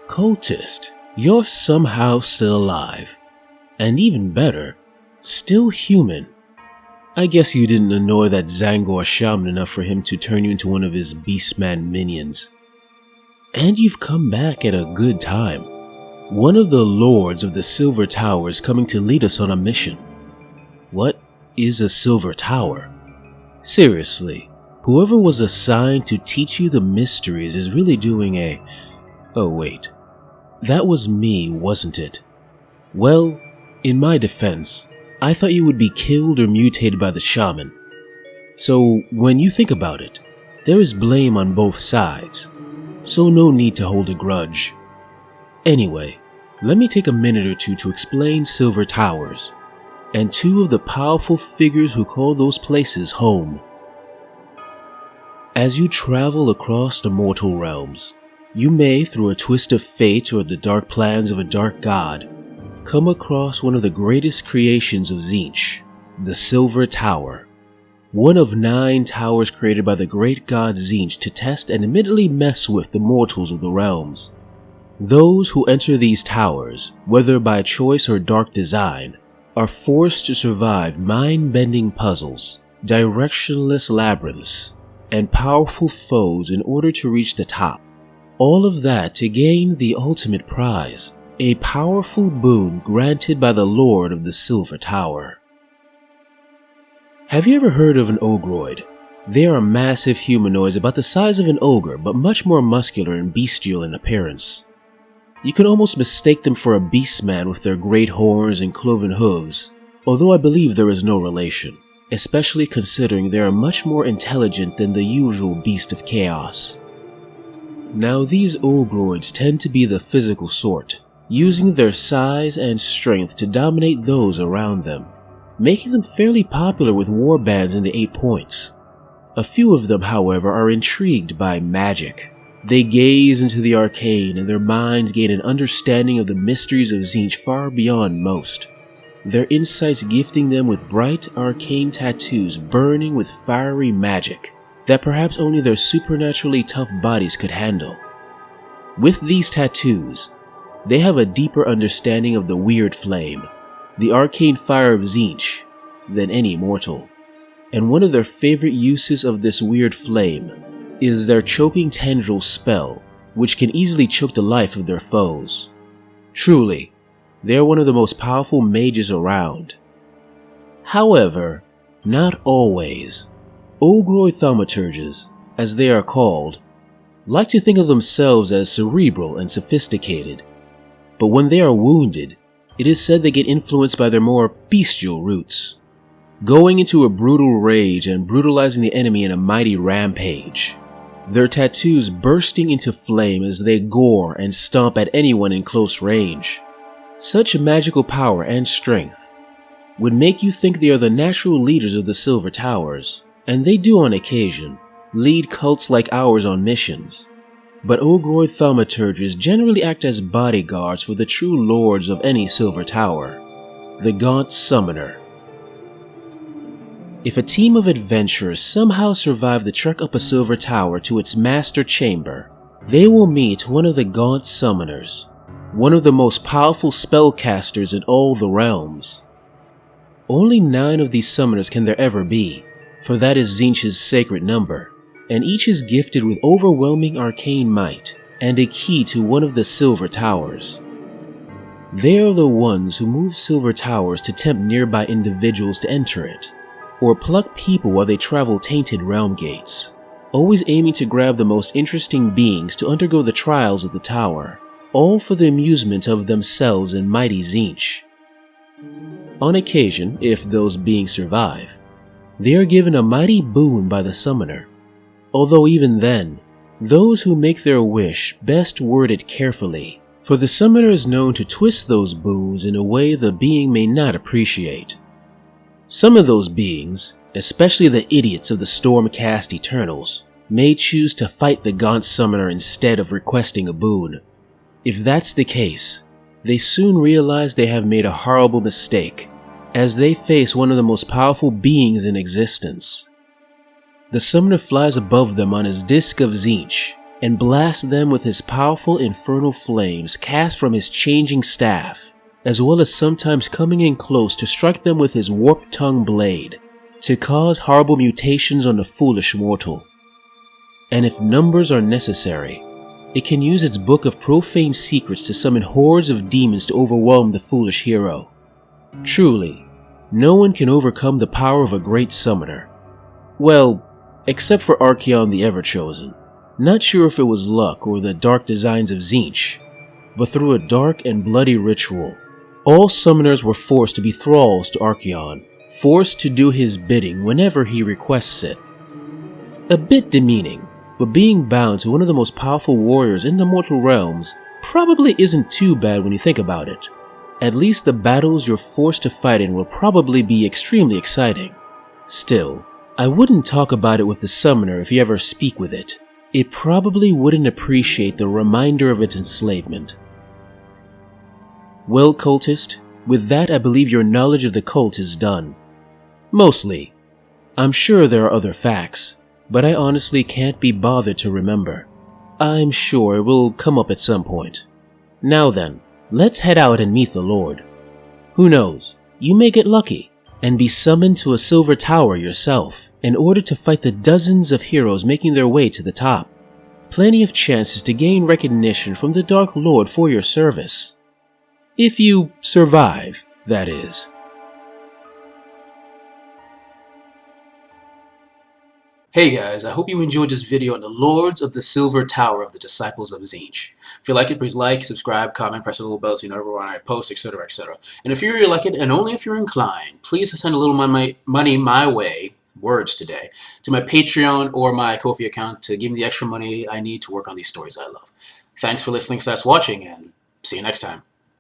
Cultist, you're somehow still alive. And even better, still human. I guess you didn't annoy that Zangor shaman enough for him to turn you into one of his Beastman minions. And you've come back at a good time. One of the lords of the Silver Tower is coming to lead us on a mission. What is a Silver Tower? Seriously, whoever was assigned to teach you the mysteries is really doing a... Oh wait, that was me, wasn't it? Well, in my defense, I thought you would be killed or mutated by the shaman. So when you think about it, there is blame on both sides, so no need to hold a grudge. Anyway, let me take a minute or two to explain Silver Towers, and two of the powerful figures who call those places home. As you travel across the mortal realms, you may, through a twist of fate or the dark plans of a dark god, come across one of the greatest creations of Tzeentch, the Silver Tower. One of 9 towers created by the great god Tzeentch to test and admittedly mess with the mortals of the realms. Those who enter these towers, whether by choice or dark design, are forced to survive mind-bending puzzles, directionless labyrinths, and powerful foes in order to reach the top. All of that to gain the ultimate prize, a powerful boon granted by the Lord of the Silver Tower. Have you ever heard of an Ogroid? They are massive humanoids about the size of an ogre but much more muscular and bestial in appearance. You can almost mistake them for a beastman with their great horns and cloven hooves, although I believe there is no relation, especially considering they are much more intelligent than the usual beast of chaos. Now these Ogroids tend to be the physical sort, using their size and strength to dominate those around them, making them fairly popular with warbands in the 8 points. A few of them, however, are intrigued by magic. They gaze into the arcane and their minds gain an understanding of the mysteries of Tzeentch far beyond most, their insights gifting them with bright arcane tattoos burning with fiery magic that perhaps only their supernaturally tough bodies could handle. With these tattoos, they have a deeper understanding of the weird flame, the arcane fire of Tzeentch, than any mortal. And one of their favorite uses of this weird flame is their choking tendril spell, which can easily choke the life of their foes. Truly, they are one of the most powerful mages around. However, not always. OlgroyThaumaturges, as they are called, like to think of themselves as cerebral and sophisticated, but when they are wounded, it is said they get influenced by their more bestial roots, going into a brutal rage and brutalizing the enemy in a mighty rampage, their tattoos bursting into flame as they gore and stomp at anyone in close range. Such magical power and strength would make you think they are the natural leaders of the Silver Towers, and they do on occasion lead cults like ours on missions. But OlgroyThaumaturges generally act as bodyguards for the true lords of any Silver Tower, the Gaunt Summoner. If a team of adventurers somehow survive the trek up a Silver Tower to its master chamber, they will meet one of the Gaunt Summoners, one of the most powerful spellcasters in all the realms. Only 9 of these summoners can there ever be, for that is Tzeentch's sacred number, and each is gifted with overwhelming arcane might and a key to one of the Silver Towers. They are the ones who move Silver Towers to tempt nearby individuals to enter it, or pluck people while they travel tainted realm gates, always aiming to grab the most interesting beings to undergo the trials of the tower, all for the amusement of themselves and mighty Tzeentch. On occasion, if those beings survive, they are given a mighty boon by the summoner, although even then, those who make their wish best word it carefully, for the summoner is known to twist those boons in a way the being may not appreciate. Some of those beings, especially the idiots of the Stormcast Eternals, may choose to fight the Gaunt Summoner instead of requesting a boon. If that's the case, they soon realize they have made a horrible mistake, as they face one of the most powerful beings in existence. The summoner flies above them on his disc of Tzeentch, and blast them with his powerful infernal flames cast from his changing staff, as well as sometimes coming in close to strike them with his warp-tongue blade, to cause horrible mutations on the foolish mortal. And if numbers are necessary, it can use its book of profane secrets to summon hordes of demons to overwhelm the foolish hero. Truly, no one can overcome the power of a great summoner. Well, except for Archaon the Ever-Chosen. Not sure if it was luck or the dark designs of Tzeentch, but through a dark and bloody ritual, all summoners were forced to be thralls to Archaon, forced to do his bidding whenever he requests it. A bit demeaning, but being bound to one of the most powerful warriors in the mortal realms probably isn't too bad when you think about it. At least the battles you're forced to fight in will probably be extremely exciting. Still, I wouldn't talk about it with the summoner if you ever speak with it. It probably wouldn't appreciate the reminder of its enslavement. Well, cultist, with that I believe your knowledge of the cult is done. Mostly. I'm sure there are other facts, but I honestly can't be bothered to remember. I'm sure it will come up at some point. Now then, let's head out and meet the Lord. Who knows, you may get lucky and be summoned to a silver tower yourself in order to fight the dozens of heroes making their way to the top. Plenty of chances to gain recognition from the Dark Lord for your service. If you survive, that is. Hey guys, I hope you enjoyed this video on the Lords of the Silver Tower of the Disciples of Tzeentch. If you like it, please like, subscribe, comment, press the little bell so you know when I post, etc, etc. And if you really like it, and only if you're inclined, please send a little money my way, words today, to my Patreon or my Ko-fi account to give me the extra money I need to work on these stories I love. Thanks for listening / watching, and see you next time.